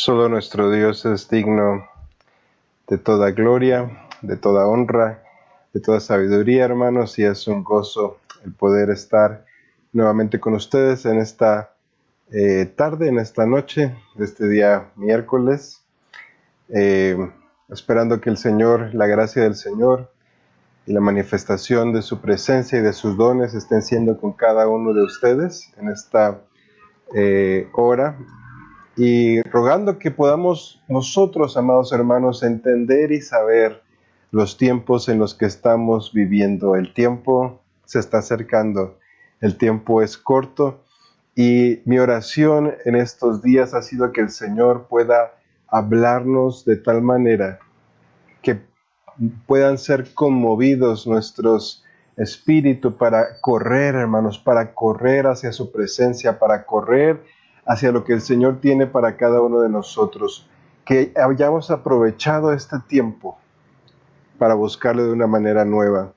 Solo nuestro Dios es digno de toda gloria, de toda honra, de toda sabiduría, hermanos, y es un gozo el poder estar nuevamente con ustedes en esta tarde, en esta noche, de este día miércoles, esperando que el Señor, la gracia del Señor y la manifestación de su presencia y de sus dones estén siendo con cada uno de ustedes en esta hora. Y rogando que podamos nosotros, amados hermanos, entender y saber los tiempos en los que estamos viviendo. El tiempo se está acercando, el tiempo es corto, y mi oración en estos días ha sido que el Señor pueda hablarnos de tal manera que puedan ser conmovidos nuestros espíritus para correr, hermanos, para correr hacia su presencia, para correr hacia lo que el Señor tiene para cada uno de nosotros. Que hayamos aprovechado este tiempo para buscarle de una manera nueva.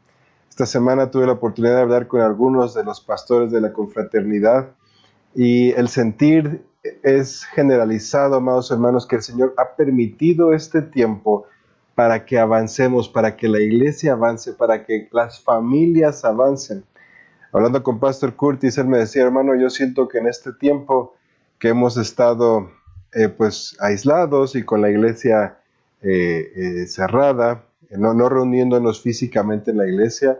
Esta semana tuve la oportunidad de hablar con algunos de los pastores de la confraternidad y el sentir es generalizado, amados hermanos, que el Señor ha permitido este tiempo para que avancemos, para que la iglesia avance, para que las familias avancen. Hablando con Pastor Curtis, él me decía, hermano, yo siento que en este tiempo que hemos estado pues aislados y con la iglesia cerrada, no reuniéndonos físicamente en la iglesia,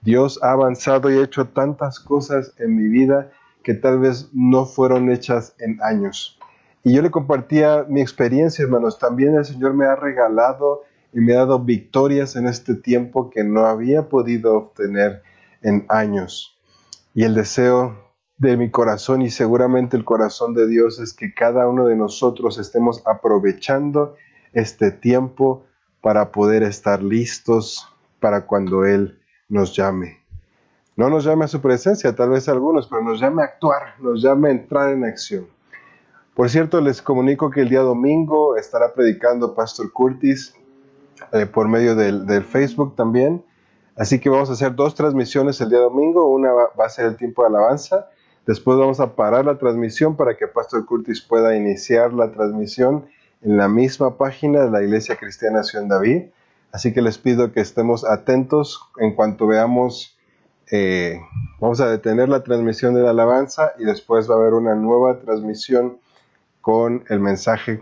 Dios ha avanzado y ha hecho tantas cosas en mi vida que tal vez no fueron hechas en años. Y yo le compartía mi experiencia, hermanos. También el Señor me ha regalado y me ha dado victorias en este tiempo que no había podido obtener en años. Y el deseo de mi corazón y seguramente el corazón de Dios es que cada uno de nosotros estemos aprovechando este tiempo para poder estar listos para cuando Él nos llame. No nos llame a su presencia, tal vez algunos, pero nos llame a actuar, nos llame a entrar en acción. Por cierto, les comunico que el día domingo estará predicando Pastor Curtis por medio del Facebook también. Así que vamos a hacer 2 transmisiones el día domingo. Una va a ser el tiempo de alabanza. Después vamos a parar la transmisión para que Pastor Curtis pueda iniciar la transmisión en la misma página de la Iglesia Cristiana Sion David. Así que les pido que estemos atentos en cuanto veamos. Vamos a detener la transmisión de la alabanza y después va a haber una nueva transmisión con el mensaje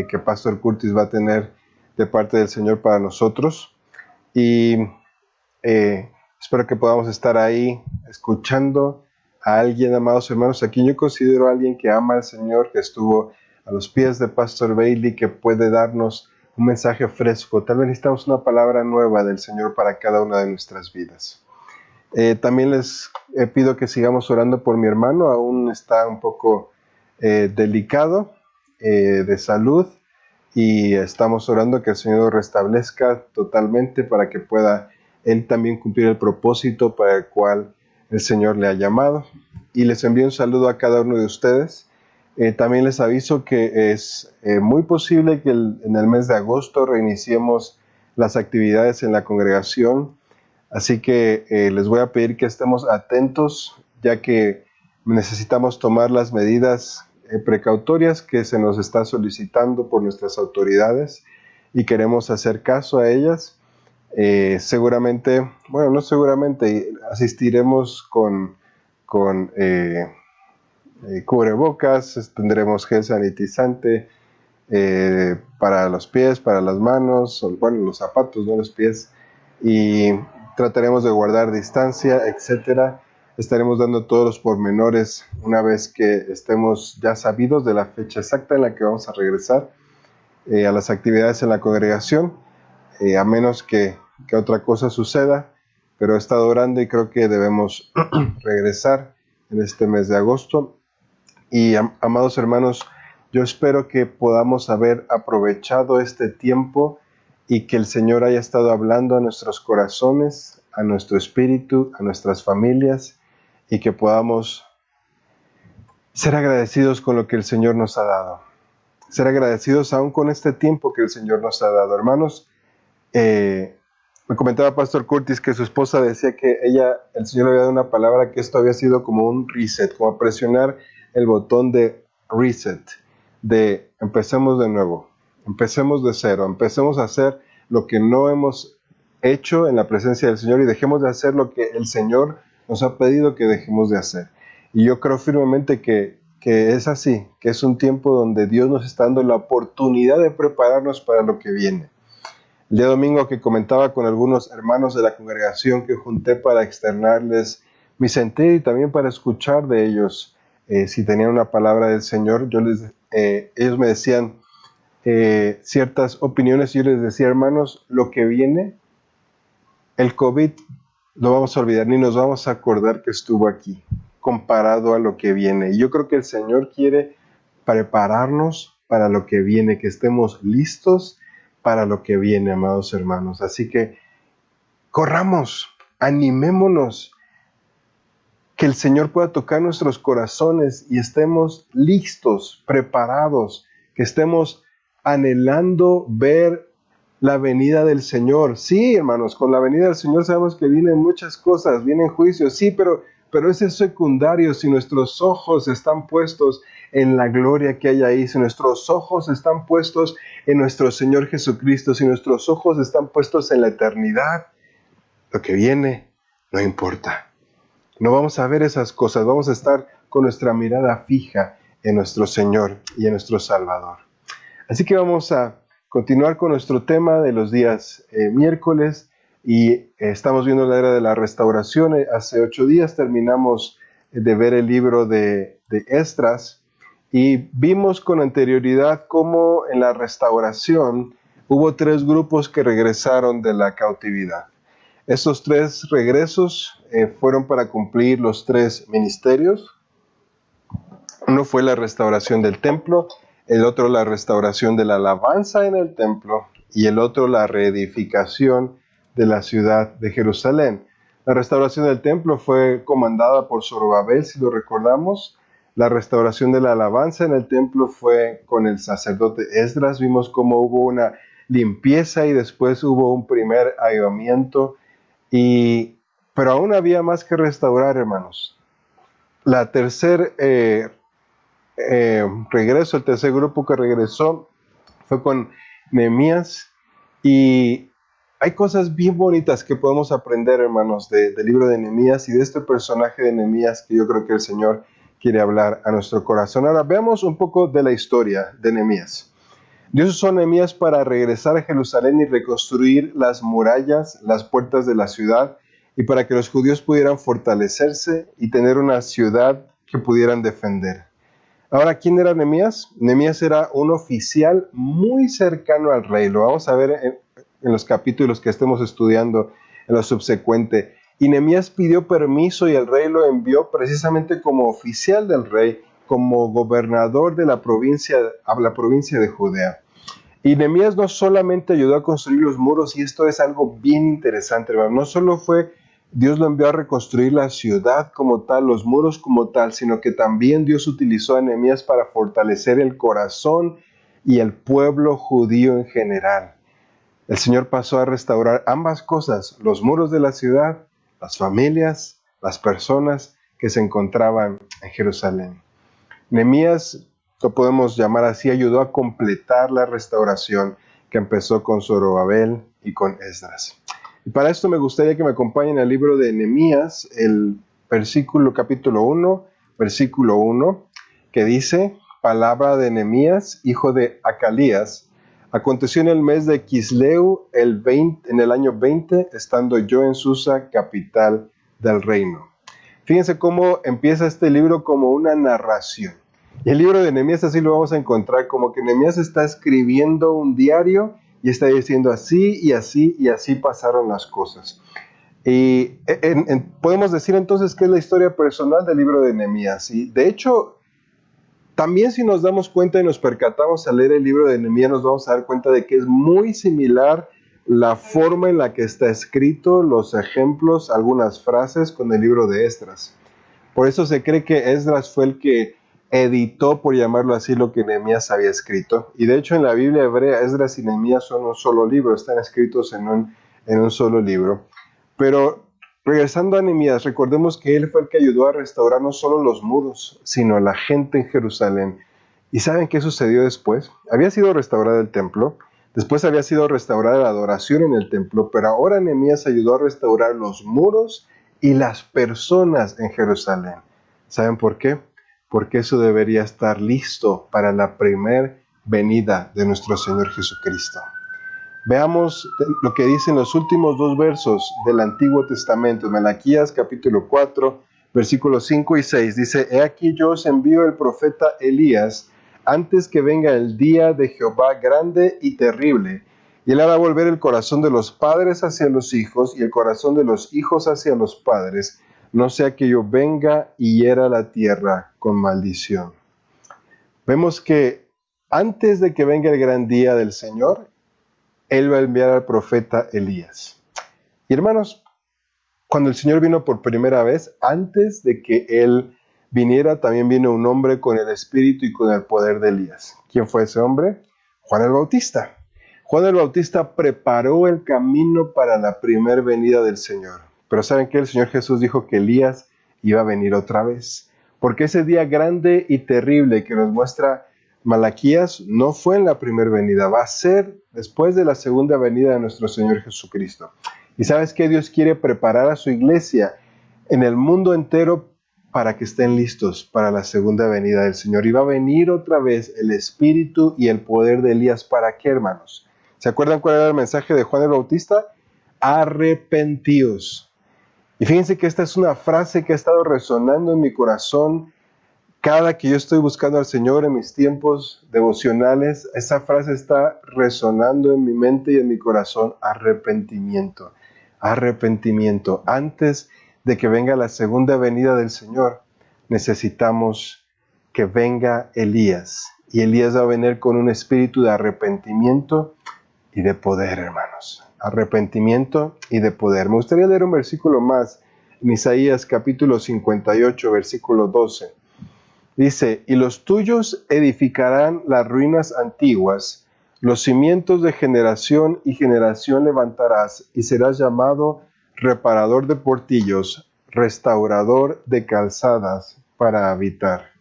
que Pastor Curtis va a tener de parte del Señor para nosotros. Y espero que podamos estar ahí escuchando a alguien, amados hermanos, a quien yo considero a alguien que ama al Señor, que estuvo a los pies de Pastor Bailey, que puede darnos un mensaje fresco. Tal vez necesitamos una palabra nueva del Señor para cada una de nuestras vidas. También les pido que sigamos orando por mi hermano. Aún está un poco delicado de salud y estamos orando que el Señor lo restablezca totalmente para que pueda él también cumplir el propósito para el cual el Señor le ha llamado. Y les envío un saludo a cada uno de ustedes. También les aviso que es muy posible que en el mes de agosto reiniciemos las actividades en la congregación. Así que les voy a pedir que estemos atentos, ya que necesitamos tomar las medidas precautorias que se nos está solicitando por nuestras autoridades y queremos hacer caso a ellas. Seguramente, bueno, no seguramente, asistiremos con cubrebocas, tendremos gel sanitizante para los pies, para las manos, bueno, los zapatos, no los pies, y trataremos de guardar distancia, etcétera. Estaremos dando todos los pormenores una vez que estemos ya sabidos de la fecha exacta en la que vamos a regresar a las actividades en la congregación, a menos que otra cosa suceda, pero he estado orando y creo que debemos regresar en este mes de agosto. Y amados hermanos, yo espero que podamos haber aprovechado este tiempo y que el Señor haya estado hablando a nuestros corazones, a nuestro espíritu, a nuestras familias, y que podamos ser agradecidos con lo que el Señor nos ha dado. Ser agradecidos aún con este tiempo que el Señor nos ha dado. Hermanos, me comentaba Pastor Curtis que su esposa decía que el Señor le había dado una palabra, que esto había sido como un reset, como presionar el botón de reset, de empecemos de nuevo, empecemos de cero, empecemos a hacer lo que no hemos hecho en la presencia del Señor y dejemos de hacer lo que el Señor nos ha pedido que dejemos de hacer. Y yo creo firmemente que es así, que es un tiempo donde Dios nos está dando la oportunidad de prepararnos para lo que viene. El día domingo que comentaba con algunos hermanos de la congregación que junté para externarles mi sentir y también para escuchar de ellos si tenían una palabra del Señor, ellos me decían ciertas opiniones y yo les decía, hermanos, lo que viene, el COVID, lo vamos a olvidar, ni nos vamos a acordar que estuvo aquí, comparado a lo que viene. Y yo creo que el Señor quiere prepararnos para lo que viene, que estemos listos para lo que viene, amados hermanos. Así que corramos, animémonos, que el Señor pueda tocar nuestros corazones y estemos listos, preparados, que estemos anhelando ver la venida del Señor. Sí, hermanos, con la venida del Señor sabemos que vienen muchas cosas, vienen juicios, sí, pero eso es secundario si nuestros ojos están puestos en la gloria que hay ahí, si nuestros ojos están puestos en nuestro Señor Jesucristo, si nuestros ojos están puestos en la eternidad, lo que viene no importa. No vamos a ver esas cosas, vamos a estar con nuestra mirada fija en nuestro Señor y en nuestro Salvador. Así que vamos a continuar con nuestro tema de los días miércoles y estamos viendo la era de la restauración. Hace 8 días terminamos de ver el libro de Esdras y vimos con anterioridad cómo en la restauración hubo 3 grupos que regresaron de la cautividad. Estos 3 regresos fueron para cumplir los 3 ministerios. Uno fue la restauración del templo, el otro la restauración de la alabanza en el templo y el otro la reedificación de la ciudad de Jerusalén. La restauración del templo fue comandada por Zorobabel, si lo recordamos. La restauración de la alabanza en el templo fue con el sacerdote Esdras. Vimos cómo hubo una limpieza y después hubo un primer avivamiento. Pero aún había más que restaurar, hermanos. La tercer regreso, el tercer grupo que regresó fue con Nehemías y hay cosas bien bonitas que podemos aprender, hermanos, del libro de Nehemías y de este personaje de Nehemías que yo creo que el Señor quiere hablar a nuestro corazón. Ahora veamos un poco de la historia de Nehemías. Dios usó a Nehemías para regresar a Jerusalén y reconstruir las murallas, las puertas de la ciudad y para que los judíos pudieran fortalecerse y tener una ciudad que pudieran defender. Ahora, ¿quién era Nehemías? Nehemías era un oficial muy cercano al rey. Lo vamos a ver en los capítulos que estemos estudiando en lo subsecuente. Y Nehemías pidió permiso y el rey lo envió precisamente como oficial del rey, como gobernador de la provincia de Judea. Y Nehemías no solamente ayudó a construir los muros, y esto es algo bien interesante, hermano. No solo fue Dios lo envió a reconstruir la ciudad como tal, los muros como tal, sino que también Dios utilizó a Nehemías para fortalecer el corazón y el pueblo judío en general. El Señor pasó a restaurar ambas cosas, los muros de la ciudad, las familias, las personas que se encontraban en Jerusalén. Nehemías, lo podemos llamar así, ayudó a completar la restauración que empezó con Zorobabel y con Esdras. Y para esto me gustaría que me acompañen al libro de Nehemías, el capítulo 1, versículo 1, que dice, palabra de Nehemías, hijo de Acalías. Aconteció en el mes de Quisleu, en el año 20, estando yo en Susa, capital del reino. Fíjense cómo empieza este libro como una narración. Y el libro de Nehemías así lo vamos a encontrar, como que Nehemías está escribiendo un diario y está diciendo así y así y así pasaron las cosas. Y podemos decir entonces que es la historia personal del libro de Nehemías. Y de hecho, también si nos damos cuenta y nos percatamos al leer el libro de Nehemías, nos vamos a dar cuenta de que es muy similar la forma en la que está escrito, los ejemplos, algunas frases con el libro de Esdras. Por eso se cree que Esdras fue el que editó, por llamarlo así, lo que Nehemías había escrito. Y de hecho en la Biblia hebrea, Esdras y Nehemías son un solo libro, están escritos en un solo libro. Pero regresando a Nehemías, recordemos que él fue el que ayudó a restaurar no solo los muros, sino a la gente en Jerusalén. ¿Y saben qué sucedió después? Había sido restaurado el templo, después había sido restaurada la adoración en el templo, pero ahora Nehemías ayudó a restaurar los muros y las personas en Jerusalén. ¿Saben por qué? Porque eso debería estar listo para la primer venida de nuestro Señor Jesucristo. Veamos lo que dicen los últimos dos versos del Antiguo Testamento, Malaquías capítulo 4, versículos 5 y 6. Dice, he aquí yo os envío el profeta Elías, antes que venga el día de Jehová grande y terrible, y él hará volver el corazón de los padres hacia los hijos, y el corazón de los hijos hacia los padres, no sea que yo venga y hiera la tierra con maldición. Vemos que antes de que venga el gran día del Señor, Él va a enviar al profeta Elías. Y hermanos, cuando el Señor vino por primera vez, antes de que Él viniera, también vino un hombre con el espíritu y con el poder de Elías. ¿Quién fue ese hombre? Juan el Bautista. Juan el Bautista preparó el camino para la primer venida del Señor. Pero ¿saben qué? El Señor Jesús dijo que Elías iba a venir otra vez. Porque ese día grande y terrible que nos muestra Malaquías no fue en la primera venida, va a ser después de la segunda venida de nuestro Señor Jesucristo. Y sabes que Dios quiere preparar a su iglesia en el mundo entero para que estén listos para la segunda venida del Señor. Y va a venir otra vez el espíritu y el poder de Elías. ¿Para qué, hermanos? ¿Se acuerdan cuál era el mensaje de Juan el Bautista? Arrepentíos. Y fíjense que esta es una frase que ha estado resonando en mi corazón cada que yo estoy buscando al Señor en mis tiempos devocionales. Esa frase está resonando en mi mente y en mi corazón. Arrepentimiento. Arrepentimiento. Antes de que venga la segunda venida del Señor, necesitamos que venga Elías. Y Elías va a venir con un espíritu de arrepentimiento y de poder, hermanos. Arrepentimiento y de poder. Me gustaría leer un versículo más en Isaías capítulo 58, versículo 12. Dice, y los tuyos edificarán las ruinas antiguas, los cimientos de generación y generación levantarás, y serás llamado reparador de portillos, restaurador de calzadas para habitar.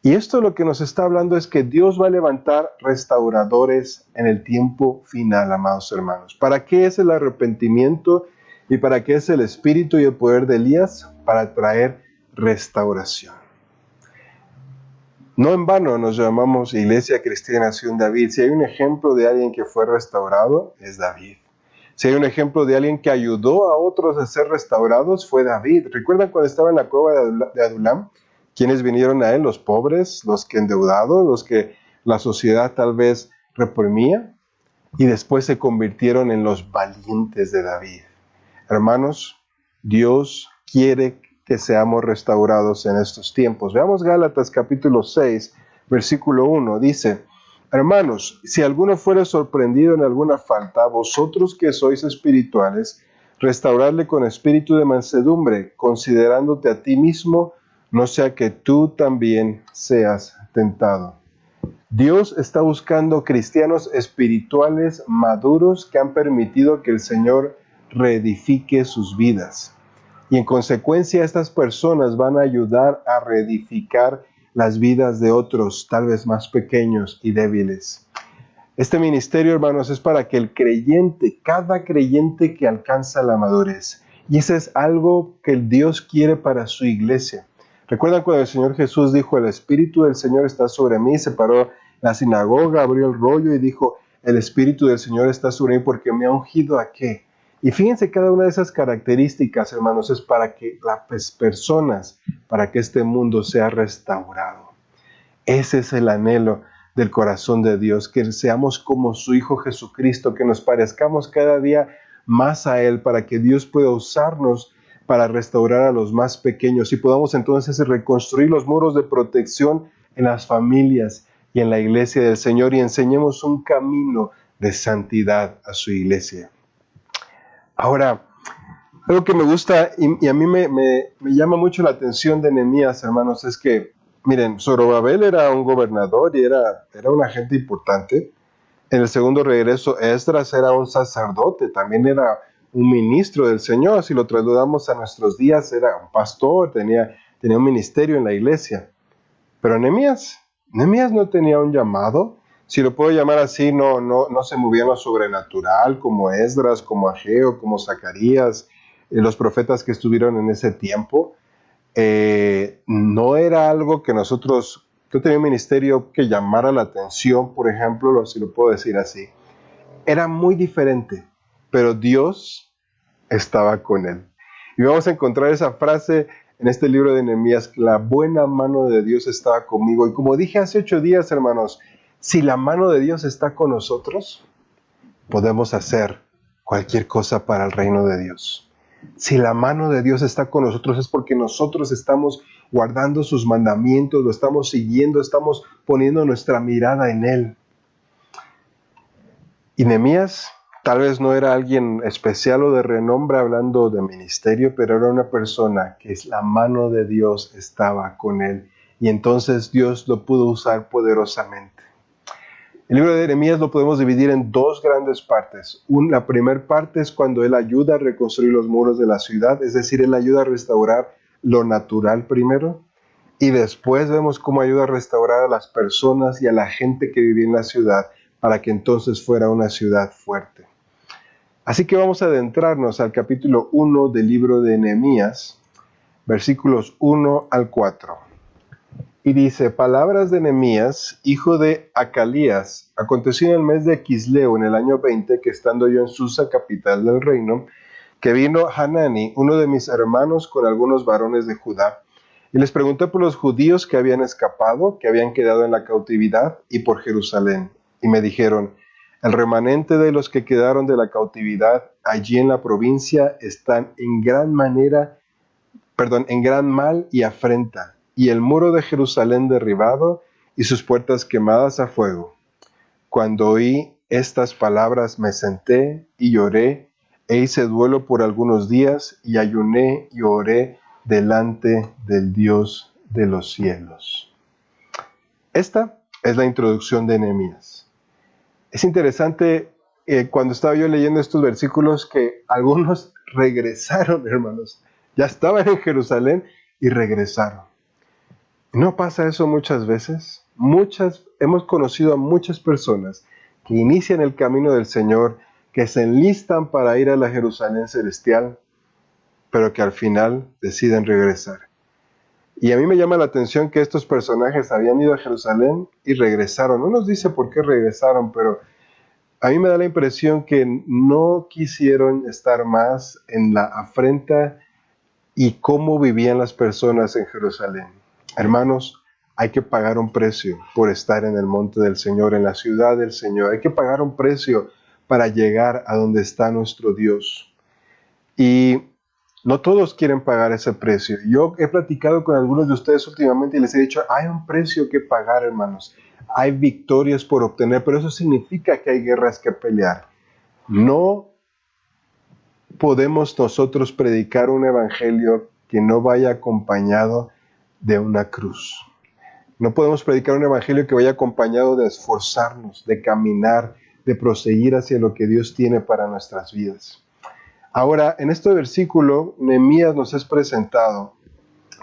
Y esto lo que nos está hablando es que Dios va a levantar restauradores en el tiempo final, amados hermanos. ¿Para qué es el arrepentimiento y para qué es el espíritu y el poder de Elías? Para traer restauración. No en vano nos llamamos Iglesia Cristiana Nación David. Si hay un ejemplo de alguien que fue restaurado, es David. Si hay un ejemplo de alguien que ayudó a otros a ser restaurados, fue David. ¿Recuerdan cuando estaba en la cueva de Adulam? ¿Quiénes vinieron a él? Los pobres, los que endeudados, los que la sociedad tal vez reprimía, y después se convirtieron en los valientes de David. Hermanos, Dios quiere que seamos restaurados en estos tiempos. Veamos Gálatas capítulo 6, versículo 1. Dice, hermanos, si alguno fuere sorprendido en alguna falta, vosotros que sois espirituales, restauradle con espíritu de mansedumbre, considerándote a ti mismo, no sea que tú también seas tentado. Dios está buscando cristianos espirituales maduros que han permitido que el Señor reedifique sus vidas. Y en consecuencia estas personas van a ayudar a reedificar las vidas de otros, tal vez más pequeños y débiles. Este ministerio, hermanos, es para que el creyente, cada creyente que alcanza la madurez, y eso es algo que el Dios quiere para su iglesia. ¿Recuerdan cuando el Señor Jesús dijo, el Espíritu del Señor está sobre mí? Se paró en la sinagoga, abrió el rollo y dijo, el Espíritu del Señor está sobre mí porque me ha ungido ¿a qué? Y fíjense, cada una de esas características, hermanos, es para que las personas, para que este mundo sea restaurado. Ese es el anhelo del corazón de Dios, que seamos como su Hijo Jesucristo, que nos parezcamos cada día más a Él, para que Dios pueda usarnos para restaurar a los más pequeños y podamos entonces reconstruir los muros de protección en las familias y en la iglesia del Señor y enseñemos un camino de santidad a su iglesia. Ahora, algo que me gusta y a mí me llama mucho la atención de Nehemías, hermanos, es que, miren, Zorobabel era un gobernador y era un agente importante. En el segundo regreso, Esdras era un sacerdote, también era un ministro del Señor. Si lo trasladamos a nuestros días, era un pastor, tenía un ministerio en la iglesia. Pero Nehemías Nehemías no tenía un llamado, si lo puedo llamar así, no se movía en lo sobrenatural como Esdras, como Ageo, como Zacarías, los profetas que estuvieron en ese tiempo. No era algo que nosotros, yo tenía un ministerio que llamara la atención, por ejemplo, si lo puedo decir así. Era muy diferente, pero Dios estaba con él. Y vamos a encontrar esa frase en este libro de Nehemías: la buena mano de Dios estaba conmigo. Y como dije hace 8 días, hermanos, si la mano de Dios está con nosotros, podemos hacer cualquier cosa para el reino de Dios. Si la mano de Dios está con nosotros, es porque nosotros estamos guardando sus mandamientos, lo estamos siguiendo, estamos poniendo nuestra mirada en Él. Y Nehemías tal vez no era alguien especial o de renombre hablando de ministerio, pero era una persona que la mano de Dios estaba con él. Y entonces Dios lo pudo usar poderosamente. El libro de Nehemías lo podemos dividir en dos grandes partes. La primera parte es cuando él ayuda a reconstruir los muros de la ciudad, es decir, él ayuda a restaurar lo natural primero. Y después vemos cómo ayuda a restaurar a las personas y a la gente que vivía en la ciudad, para que entonces fuera una ciudad fuerte. Así que vamos a adentrarnos al capítulo 1 del libro de Nehemías, versículos 1 al 4. Y dice: palabras de Nehemías, hijo de Acalías. Aconteció en el mes de Quisleu, en el año 20, que estando yo en Susa, capital del reino, que vino Hanani, uno de mis hermanos, con algunos varones de Judá, y les pregunté por los judíos que habían escapado, que habían quedado en la cautividad, y por Jerusalén. Y me dijeron: el remanente de los que quedaron de la cautividad allí en la provincia están en gran mal y afrenta, y el muro de Jerusalén derribado y sus puertas quemadas a fuego. Cuando oí estas palabras me senté y lloré, e hice duelo por algunos días, y ayuné y oré delante del Dios de los cielos. Esta es la introducción de Nehemías. Es interesante, cuando estaba yo leyendo estos versículos, que algunos regresaron, hermanos. Ya estaban en Jerusalén y regresaron. ¿No pasa eso muchas veces? Hemos conocido a muchas personas que inician el camino del Señor, que se enlistan para ir a la Jerusalén celestial, pero que al final deciden regresar. Y a mí me llama la atención que estos personajes habían ido a Jerusalén y regresaron. No nos dice por qué regresaron, pero a mí me da la impresión que no quisieron estar más en la afrenta y cómo vivían las personas en Jerusalén. Hermanos, hay que pagar un precio por estar en el monte del Señor, en la ciudad del Señor. Hay que pagar un precio para llegar a donde está nuestro Dios. Y no todos quieren pagar ese precio. Yo he platicado con algunos de ustedes últimamente y les he dicho: hay un precio que pagar, hermanos. Hay victorias por obtener, pero eso significa que hay guerras que pelear. No podemos nosotros predicar un evangelio que no vaya acompañado de una cruz. No podemos predicar un evangelio que vaya acompañado de esforzarnos, de caminar, de proseguir hacia lo que Dios tiene para nuestras vidas. Ahora, en este versículo, Nehemías nos es presentado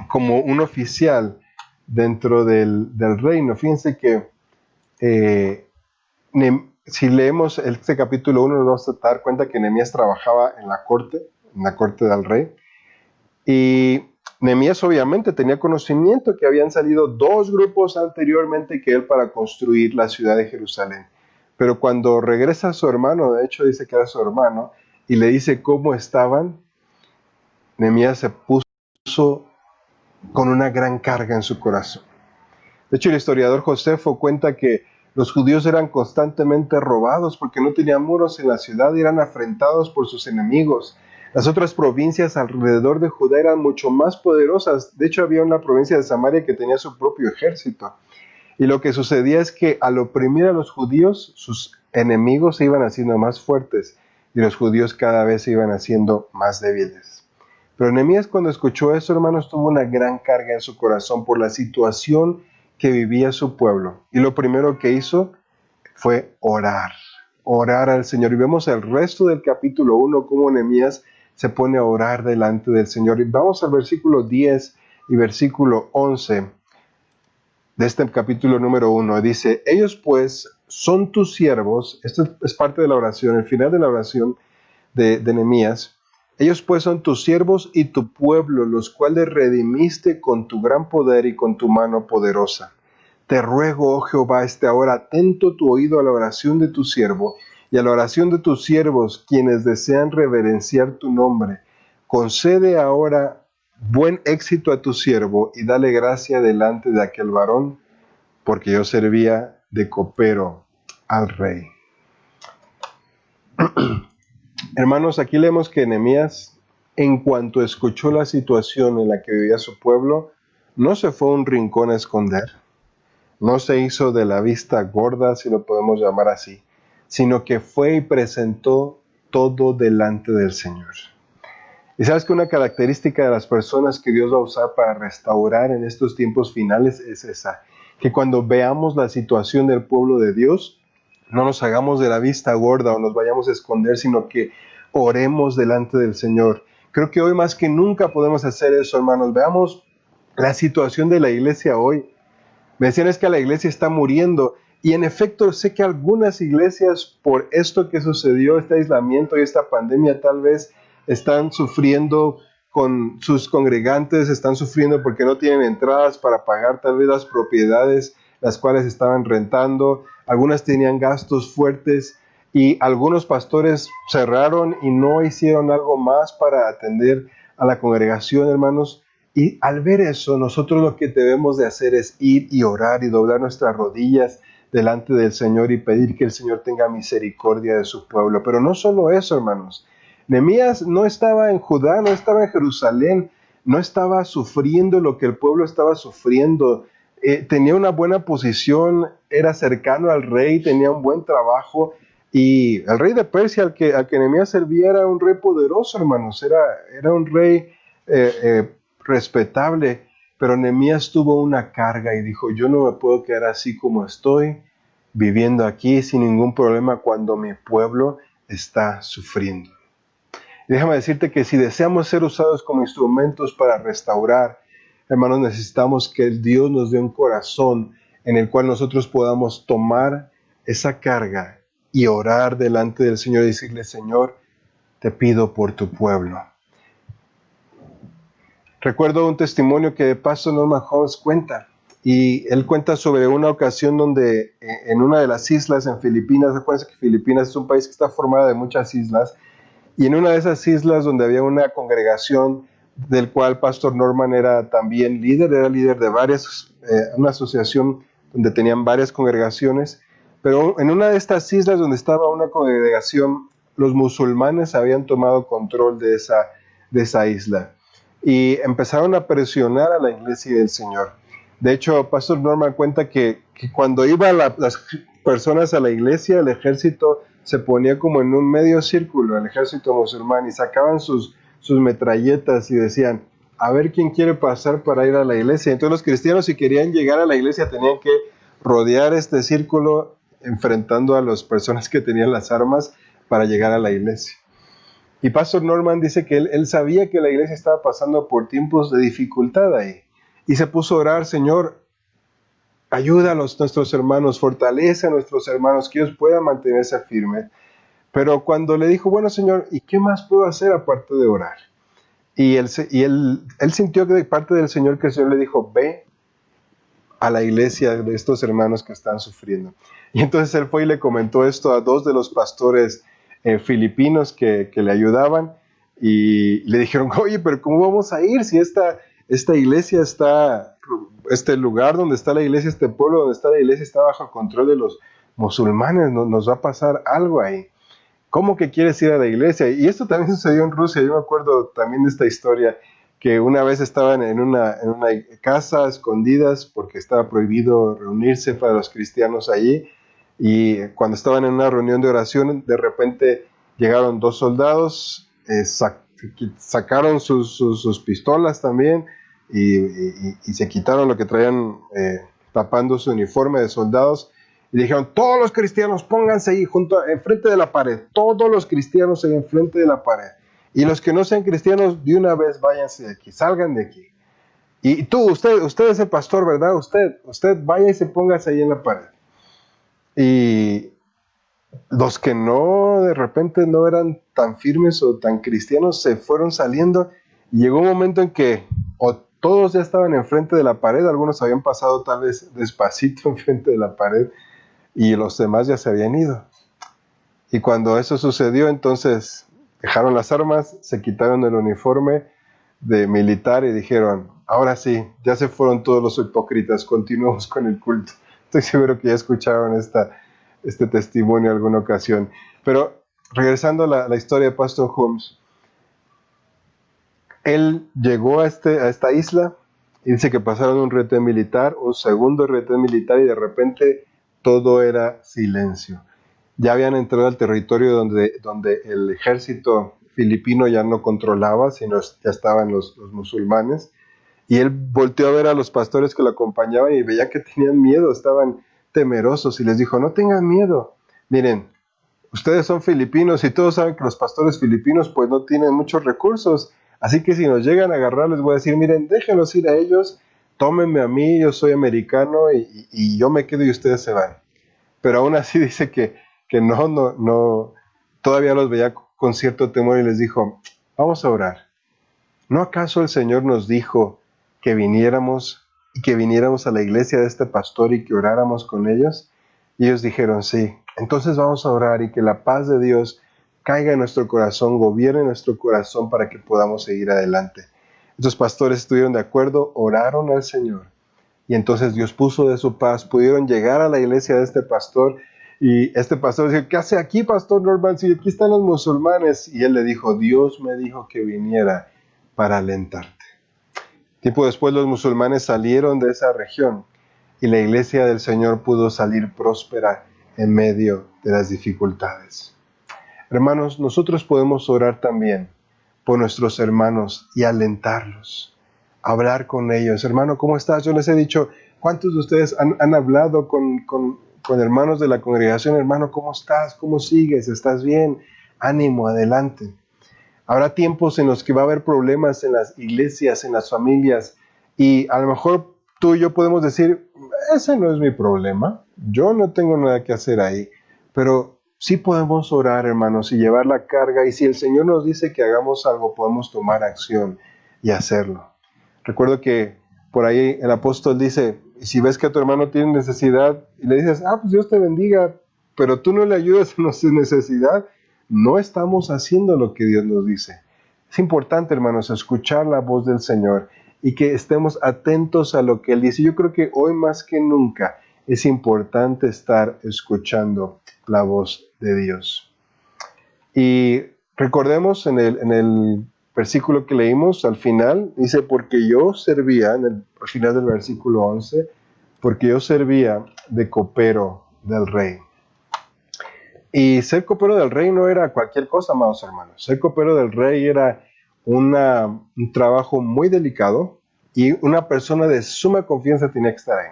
como un oficial dentro del reino. Fíjense que si leemos este capítulo 1, nos vamos a dar cuenta que Nehemías trabajaba en la corte del rey. Y Nehemías obviamente tenía conocimiento que habían salido 2 grupos anteriormente que él para construir la ciudad de Jerusalén. Pero cuando regresa su hermano, de hecho dice que era su hermano, y le dice cómo estaban, Nehemías se puso con una gran carga en su corazón. De hecho, el historiador Josefo cuenta que los judíos eran constantemente robados porque no tenían muros en la ciudad y eran afrentados por sus enemigos. Las otras provincias alrededor de Judá eran mucho más poderosas. De hecho, había una provincia de Samaria que tenía su propio ejército. Y lo que sucedía es que al oprimir a los judíos, sus enemigos se iban haciendo más fuertes y los judíos cada vez se iban haciendo más débiles. Pero Nehemías, cuando escuchó eso, hermanos, tuvo una gran carga en su corazón por la situación que vivía su pueblo. Y lo primero que hizo fue orar al Señor. Y vemos el resto del capítulo 1, cómo Nehemías se pone a orar delante del Señor. Y vamos al versículo 10 y versículo 11. de este capítulo número 1. Dice, ellos pues son tus siervos. Esto es parte de la oración, el final de la oración de Nehemías. Ellos pues son tus siervos y tu pueblo, los cuales redimiste con tu gran poder y con tu mano poderosa. Te ruego, oh Jehová, ahora atento tu oído a la oración de tu siervo y a la oración de tus siervos, quienes desean reverenciar tu nombre. Concede ahora buen éxito a tu siervo y dale gracia delante de aquel varón, porque yo servía de copero al rey. Hermanos, aquí leemos que Nehemías, en cuanto escuchó la situación en la que vivía su pueblo, no se fue a un rincón a esconder, no se hizo de la vista gorda, si lo podemos llamar así, sino que fue y presentó todo delante del Señor. Y sabes que una característica de las personas que Dios va a usar para restaurar en estos tiempos finales es esa, que cuando veamos la situación del pueblo de Dios, no nos hagamos de la vista gorda o nos vayamos a esconder, sino que oremos delante del Señor. Creo que hoy más que nunca podemos hacer eso, hermanos. Veamos la situación de la iglesia hoy. Me decían es que la iglesia está muriendo, y en efecto sé que algunas iglesias, por esto que sucedió, este aislamiento y esta pandemia, tal vez están sufriendo con sus congregantes, están sufriendo porque no tienen entradas para pagar tal vez las propiedades las cuales estaban rentando. Algunas tenían gastos fuertes y algunos pastores cerraron y no hicieron algo más para atender a la congregación, hermanos. Y al ver eso, nosotros lo que debemos de hacer es ir y orar y doblar nuestras rodillas delante del Señor y pedir que el Señor tenga misericordia de su pueblo. Pero no solo eso, hermanos. Nehemías no estaba en Judá, no estaba en Jerusalén, no estaba sufriendo lo que el pueblo estaba sufriendo. Tenía una buena posición, era cercano al rey, tenía un buen trabajo. Y el rey de Persia, al que Nehemías servía, era un rey poderoso, hermanos. Era un rey respetable, pero Nehemías tuvo una carga y dijo, yo no me puedo quedar así como estoy, viviendo aquí sin ningún problema cuando mi pueblo está sufriendo. Y déjame decirte que si deseamos ser usados como instrumentos para restaurar, hermanos, necesitamos que Dios nos dé un corazón en el cual nosotros podamos tomar esa carga y orar delante del Señor y decirle, Señor, te pido por tu pueblo. Recuerdo un testimonio que Pastor Norman Holmes cuenta, y él cuenta sobre una ocasión donde en una de las islas en Filipinas, recuerden que Filipinas es un país que está formado de muchas islas, y en una de esas islas donde había una congregación del cual Pastor Norman era también líder, era líder de una asociación donde tenían varias congregaciones, pero en una de estas islas donde estaba una congregación, los musulmanes habían tomado control de esa isla. Y empezaron a presionar a la iglesia del Señor. De hecho, Pastor Norman cuenta que cuando iban las personas a la iglesia, el ejército se ponía como en un medio círculo, el ejército musulmán, y sacaban sus metralletas y decían, a ver quién quiere pasar para ir a la iglesia. Entonces los cristianos, si querían llegar a la iglesia, tenían que rodear este círculo enfrentando a las personas que tenían las armas para llegar a la iglesia. Y Pastor Norman dice que él sabía que la iglesia estaba pasando por tiempos de dificultad ahí. Y se puso a orar, Señor, ayuda a nuestros hermanos, fortalece a nuestros hermanos, que ellos puedan mantenerse firmes. Pero cuando le dijo, bueno, Señor, ¿y qué más puedo hacer aparte de orar? Y él sintió que de parte del Señor, que el Señor le dijo, ve a la iglesia de estos hermanos que están sufriendo. Y entonces él fue y le comentó esto a dos de los pastores filipinos que le ayudaban, y le dijeron, oye, pero ¿cómo vamos a ir si esta iglesia está, este lugar donde está la iglesia, este pueblo donde está la iglesia está bajo el control de los musulmanes, nos va a pasar algo ahí? ¿Cómo que quieres ir a la iglesia? Y esto también sucedió en Rusia. Yo me acuerdo también de esta historia, que una vez estaban en una casa escondidas porque estaba prohibido reunirse para los cristianos allí, y cuando estaban en una reunión de oración, de repente llegaron dos soldados, sacaron sus pistolas también y se quitaron lo que traían tapando su uniforme de soldados, y dijeron, todos los cristianos pónganse ahí enfrente de la pared, todos los cristianos ahí enfrente de la pared, y los que no sean cristianos de una vez váyanse de aquí, salgan de aquí. Y tú, usted es el pastor, ¿verdad? Usted vaya y se póngase ahí en la pared. Y los que no, de repente no eran tan firmes o tan cristianos, se fueron saliendo. Y llegó un momento en que o todos ya estaban enfrente de la pared, algunos habían pasado tal vez despacito enfrente de la pared, y los demás ya se habían ido. Y cuando eso sucedió, entonces dejaron las armas, se quitaron el uniforme de militar y dijeron, ahora sí, ya se fueron todos los hipócritas, continuamos con el culto. Estoy seguro que ya escucharon este testimonio en alguna ocasión. Pero regresando a la historia de Pastor Holmes, él llegó a esta isla y dice que pasaron un retén militar, un segundo retén militar, y de repente todo era silencio. Ya habían entrado al territorio donde el ejército filipino ya no controlaba, sino ya estaban los musulmanes. Y él volteó a ver a los pastores que lo acompañaban y veía que tenían miedo, estaban temerosos, y les dijo, no tengan miedo. Miren, ustedes son filipinos y todos saben que los pastores filipinos pues no tienen muchos recursos. Así que si nos llegan a agarrar, les voy a decir, miren, déjenlos ir a ellos, tómenme a mí, yo soy americano y yo me quedo y ustedes se van. Pero aún así dice que no, todavía los veía con cierto temor y les dijo, vamos a orar. ¿No acaso el Señor nos dijo que viniéramos y que viniéramos a la iglesia de este pastor y que oráramos con ellos? Y ellos dijeron, sí. Entonces vamos a orar y que la paz de Dios caiga en nuestro corazón, gobierne nuestro corazón para que podamos seguir adelante. Estos pastores estuvieron de acuerdo, oraron al Señor y entonces Dios puso de su paz, pudieron llegar a la iglesia de este pastor y este pastor dijo, ¿qué hace aquí, Pastor Norman? Si aquí están los musulmanes. Y él le dijo, Dios me dijo que viniera para alentarte. Tiempo después los musulmanes salieron de esa región y la iglesia del Señor pudo salir próspera en medio de las dificultades. Hermanos, nosotros podemos orar también por nuestros hermanos y alentarlos, hablar con ellos. Hermano, ¿cómo estás? Yo les he dicho, ¿cuántos de ustedes han hablado con hermanos de la congregación? Hermano, ¿cómo estás? ¿Cómo sigues? ¿Estás bien? Ánimo, adelante. Habrá tiempos en los que va a haber problemas en las iglesias, en las familias, y a lo mejor tú y yo podemos decir, ese no es mi problema, yo no tengo nada que hacer ahí, pero sí podemos orar, hermanos, y llevar la carga, y si el Señor nos dice que hagamos algo, podemos tomar acción y hacerlo. Recuerdo que por ahí el apóstol dice, si ves que a tu hermano tiene necesidad, y le dices, pues Dios te bendiga, pero tú no le ayudas en su necesidad, no estamos haciendo lo que Dios nos dice. Es importante, hermanos, escuchar la voz del Señor y que estemos atentos a lo que Él dice. Yo creo que hoy más que nunca es importante estar escuchando la voz de Dios. Y recordemos en el versículo que leímos al final, dice, porque yo servía, al final del versículo 11, porque yo servía de copero del rey. Y ser copero del rey no era cualquier cosa, amados hermanos. Ser copero del rey era un trabajo muy delicado y una persona de suma confianza tenía que estar ahí.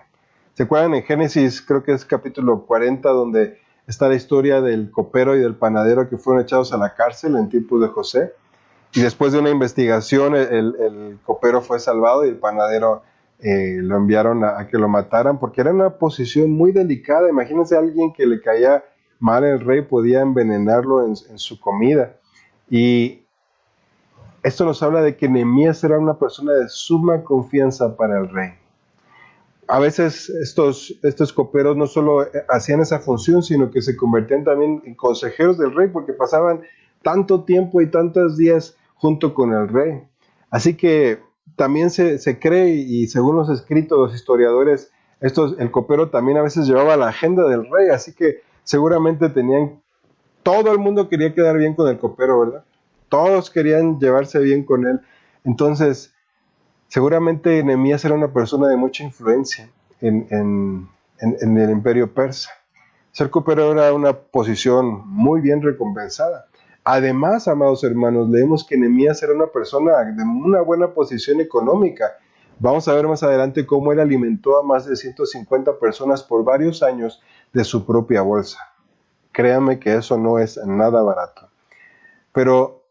¿Se acuerdan en Génesis, creo que es capítulo 40, donde está la historia del copero y del panadero que fueron echados a la cárcel en tiempos de José? Y después de una investigación, el copero fue salvado y el panadero lo enviaron a que lo mataran porque era una posición muy delicada. Imagínense a alguien que le caía mal el rey, podía envenenarlo en su comida. Y esto nos habla de que Nehemías era una persona de suma confianza para el rey. A veces estos coperos no solo hacían esa función, sino que se convertían también en consejeros del rey porque pasaban tanto tiempo y tantos días junto con el rey. Así que también se cree, y según los escritos, los historiadores, el copero también a veces llevaba la agenda del rey, así que seguramente todo el mundo quería quedar bien con el copero, ¿verdad? Todos querían llevarse bien con él. Entonces, seguramente Nehemías era una persona de mucha influencia en el imperio persa. Ser copero era una posición muy bien recompensada. Además, amados hermanos, leemos que Nehemías era una persona de una buena posición económica. Vamos a ver más adelante cómo él alimentó a más de 150 personas por varios años de su propia bolsa. Créanme que eso no es nada barato. Pero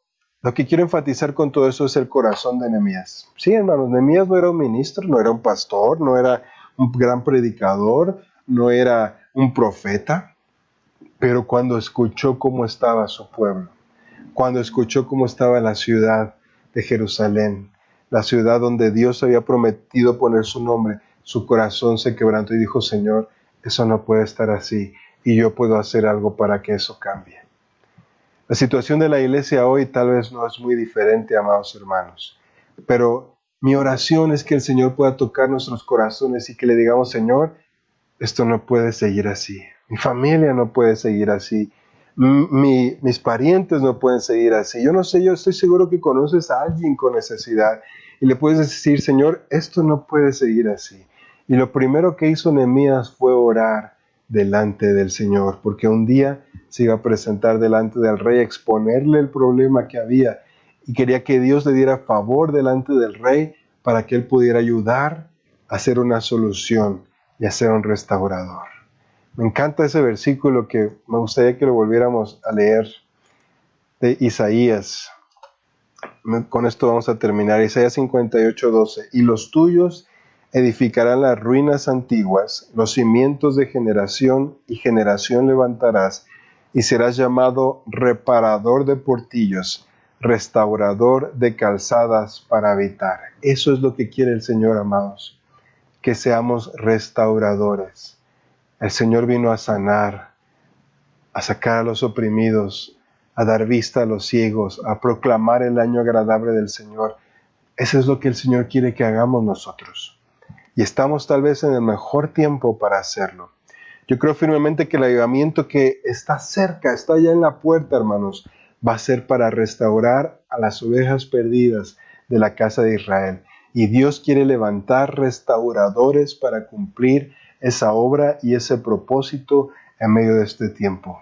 Lo que quiero enfatizar con todo eso es el corazón de Nehemías. Sí, hermanos, Nehemías no era un ministro, no era un pastor, no era un gran predicador, no era un profeta, pero cuando escuchó cómo estaba su pueblo, cuando escuchó cómo estaba la ciudad de Jerusalén, la ciudad donde Dios había prometido poner su nombre, su corazón se quebrantó y dijo, Señor, eso no puede estar así y yo puedo hacer algo para que eso cambie. La situación de la iglesia hoy tal vez no es muy diferente, amados hermanos, pero mi oración es que el Señor pueda tocar nuestros corazones y que le digamos, Señor, esto no puede seguir así. Mi familia no puede seguir así. Mis parientes no pueden seguir así. Yo no sé, yo estoy seguro que conoces a alguien con necesidad y le puedes decir, Señor, esto no puede seguir así. Y lo primero que hizo Nehemías fue orar delante del Señor, porque un día se iba a presentar delante del rey, exponerle el problema que había y quería que Dios le diera favor delante del rey para que él pudiera ayudar a hacer una solución y a ser un restaurador. Me encanta ese versículo que me gustaría que lo volviéramos a leer de Isaías. Con esto vamos a terminar. Isaías 58:12. Y los tuyos edificarán las ruinas antiguas, los cimientos de generación y generación levantarás, y serás llamado reparador de portillos, restaurador de calzadas para habitar. Eso es lo que quiere el Señor, amados, que seamos restauradores. El Señor vino a sanar, a sacar a los oprimidos, a dar vista a los ciegos, a proclamar el año agradable del Señor. Eso es lo que el Señor quiere que hagamos nosotros. Y estamos tal vez en el mejor tiempo para hacerlo. Yo creo firmemente que el avivamiento que está cerca, está ya en la puerta, hermanos, va a ser para restaurar a las ovejas perdidas de la casa de Israel. Y Dios quiere levantar restauradores para cumplir esa obra y ese propósito en medio de este tiempo.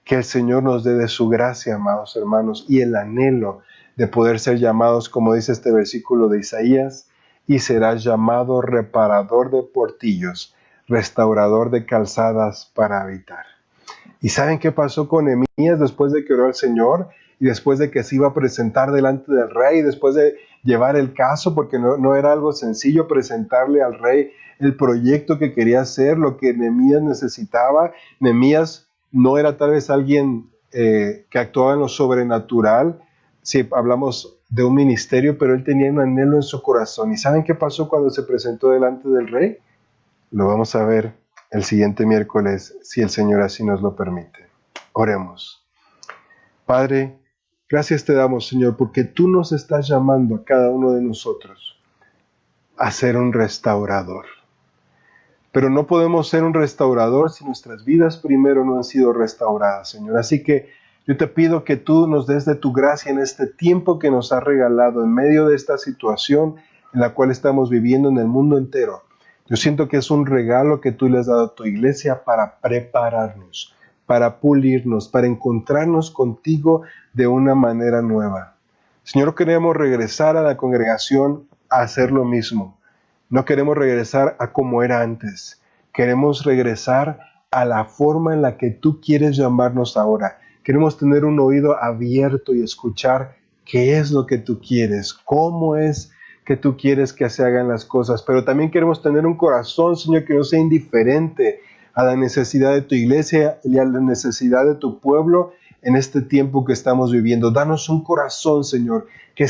Que el Señor nos dé de su gracia, amados hermanos, y el anhelo de poder ser llamados, como dice este versículo de Isaías, y serás llamado reparador de portillos, restaurador de calzadas para habitar. ¿Y saben qué pasó con Nehemías después de que oró al Señor y después de que se iba a presentar delante del rey, después de llevar el caso, porque no era algo sencillo presentarle al rey el proyecto que quería hacer, lo que Nehemías necesitaba? Nehemías no era tal vez alguien que actuaba en lo sobrenatural, si hablamos de un ministerio, pero él tenía un anhelo en su corazón. ¿Y saben qué pasó cuando se presentó delante del rey? Lo vamos a ver el siguiente miércoles, si el Señor así nos lo permite. Oremos. Padre, gracias te damos, Señor, porque tú nos estás llamando a cada uno de nosotros a ser un restaurador. Pero no podemos ser un restaurador si nuestras vidas primero no han sido restauradas, Señor. Así que yo te pido que tú nos des de tu gracia en este tiempo que nos has regalado en medio de esta situación en la cual estamos viviendo en el mundo entero. Yo siento que es un regalo que tú le has dado a tu iglesia para prepararnos, para pulirnos, para encontrarnos contigo de una manera nueva. Señor, queremos regresar a la congregación a hacer lo mismo. No queremos regresar a como era antes. Queremos regresar a la forma en la que tú quieres llamarnos ahora. Queremos tener un oído abierto y escuchar qué es lo que tú quieres, cómo es que tú quieres que se hagan las cosas. Pero también queremos tener un corazón, Señor, que no sea indiferente a la necesidad de tu iglesia y a la necesidad de tu pueblo en este tiempo que estamos viviendo. Danos un corazón, Señor, que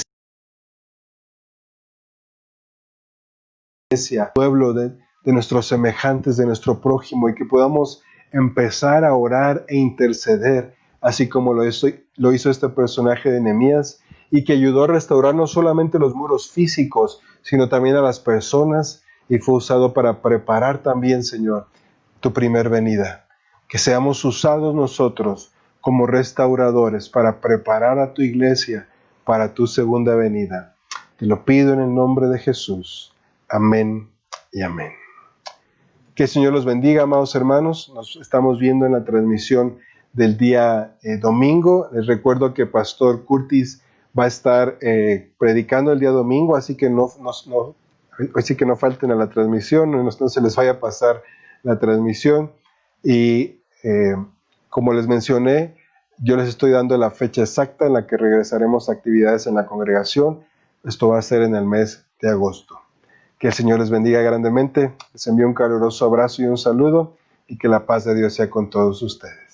sea pueblo de nuestros semejantes, de nuestro prójimo, y que podamos empezar a orar e interceder, así como lo hizo este personaje de Nehemías, y que ayudó a restaurar no solamente los muros físicos, sino también a las personas, y fue usado para preparar también, Señor, tu primer venida. Que seamos usados nosotros como restauradores para preparar a tu iglesia para tu segunda venida. Te lo pido en el nombre de Jesús. Amén y amén. Que el Señor los bendiga, amados hermanos. Nos estamos viendo en la transmisión del día domingo. Les recuerdo que Pastor Curtis va a estar predicando el día domingo, así que no falten a la transmisión, no se les vaya a pasar la transmisión. Y como les mencioné, Yo les estoy dando la fecha exacta en la que regresaremos a actividades en la congregación. Esto va a ser en el mes de agosto. Que el Señor les bendiga grandemente. Les envío un caluroso abrazo y un saludo, y que la paz de Dios sea con todos ustedes.